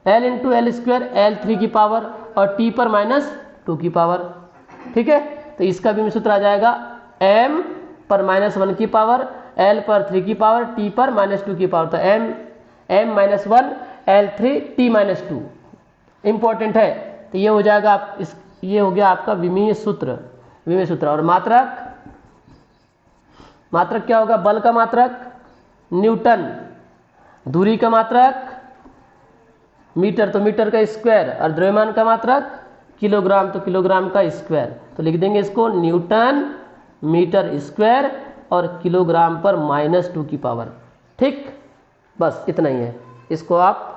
L into L square, L 3 की पावर और T पर -2 की पावर, ठीक है। तो इसका भी सूत्र आ जाएगा M पर -1 की पावर, L पर 3 की पावर, T पर -2 की पावर। तो M -1 L3 T-2 इंपॉर्टेंट है। तो ये हो जाएगा ये हो गया आपका विमीय सूत्र। और मात्रक क्या होगा, बल का मात्रक न्यूटन, दूरी का मात्रक मीटर तो मीटर का स्क्वायर, और द्रव्यमान का मात्रक किलोग्राम तो किलोग्राम का स्क्वायर। तो लिख देंगे इसको न्यूटन मीटर स्क्वायर और किलोग्राम पर -2 की पावर। ठीक, बस इतना ही है, इसको आप